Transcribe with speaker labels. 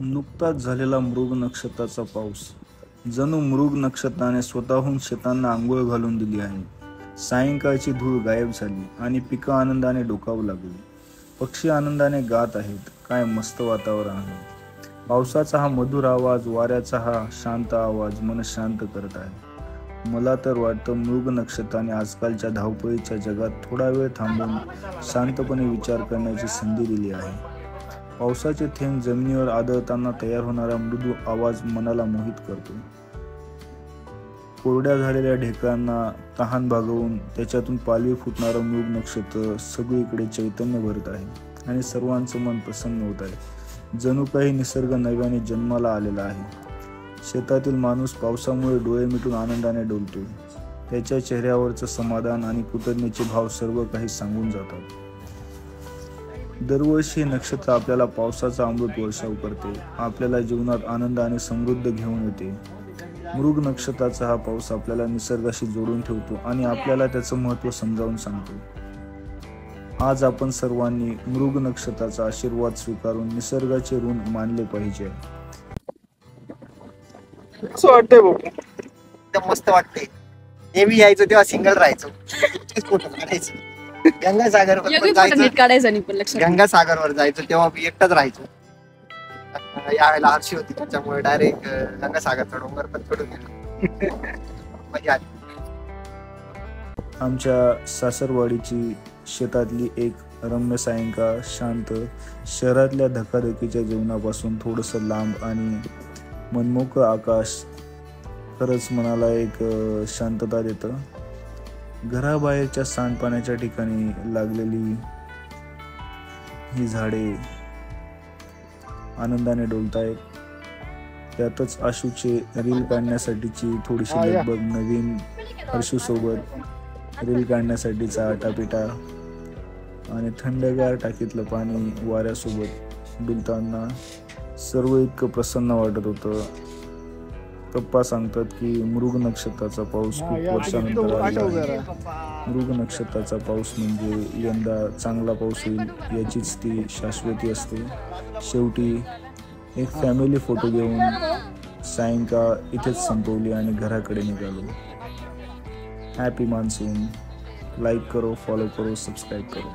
Speaker 1: नुकताच झालेला मृग नक्षत्राचा पाऊस जणू मृग नक्षत्राने स्वतःहून शेतांना आंघोळ घालून दिली आहे. सायंकाळची धूळ गायब झाली आणि पिकं आनंदाने डोकावू लागली. पक्षी आनंदाने गात आहेत. काय मस्त वातावरण आहे. पावसाचा हा मधुर आवाज, वाऱ्याचा हा शांत आवाज मन शांत करत आहे. मला तर वाटतं मृग नक्षत्राने आजकालच्या धावपळीच्या जगात थोडा वेळ थांबून शांतपणे विचार करण्याची संधी दिली आहे. पावसाचे थेंब जमिनीवर आदळताना तयार होणारा मृदू आवाज मनाला मोहित करतो. कोरड्या झालेल्या ढेकळांना तहान भागवून त्याच्यातून पालवी फुटणारं मृग नक्षत्र सगळीकडे चैतन्य भरत आहे आणि सर्वांचं मन प्रसन्न होत आहे. जणू काही निसर्ग नव्याने जन्माला आलेला आहे. शेतातील माणूस पावसामुळे डोळे मिटून आनंदाने डोलतो. त्याच्या चेहऱ्यावरचं समाधान आणि कृतज्ञतेचे भाव सर्व काही सांगून जातात. दरवर्षी हे नक्षत्र आपल्याला पावसाचा अमृत वर्षाव करते. आपल्याला जीवनात आनंद आणि समृद्धी घेऊन येते. मृग नक्षत्राचा हा पाऊस आपल्याला निसर्गाशी जोडून ठेवतो आणि आपल्याला त्याचं महत्त्व समजावून सांगतो. आज आपण सर्वांनी मृग नक्षत्राचा आशीर्वाद स्वीकारून निसर्गाचे ऋण मानले पाहिजे.
Speaker 2: असं वाटतंय भाऊ.
Speaker 3: एकदम मस्त वाटते. नेहमी यायचो तेव्हा सिंगल राहायचो. फोटो काढायचो. गंगासागरवर जायचो तेव्हा मी एकटाच राहायचो. यावेळेला आरशी होती त्याच्यामुळे डायरेक्ट गंगासागरचा डोंगर पण चढून गेलो. मजा आली.
Speaker 1: आमच्या सासरवाडीची शेतातली एक रम्य सायंकाळ, शांत, शहरातल्या धकाधकीच्या जीवनापासून थोडंसं लांब आणि मनमोकळं आकाश खरंच मनाला एक शांतता देतं. घराबाहेरच्या सांडपाण्याच्या ठिकाणी लागलेली ही झाडे आनंदाने डोलतायत. त्यातच आशूचे रील काढण्यासाठीची थोडीशी लगबग, नवीन हर्षूसोबत रील काढण्यासाठीचा आटापिटा आणि थंडगार टाकीतलं पाणी वाऱ्यासोबत डुलताना सर्व इतकं प्रसन्न वाटत होतं. पप्पा सांगतात की मृग नक्षत्राचा पाऊस खूप वर्षानंतर आलेला आहे. मृग नक्षत्राचा पाऊस म्हणजे यंदा चांगला पाऊस होईल याचीच ती शाश्वती असते. शेवटी एक फॅमिली फोटो घेऊन सायंकाळ इथेच संपवली आणि घराकडे निघालो. Happy monsoon. लाईक करो, फॉलो करो, सबस्क्राईब करो.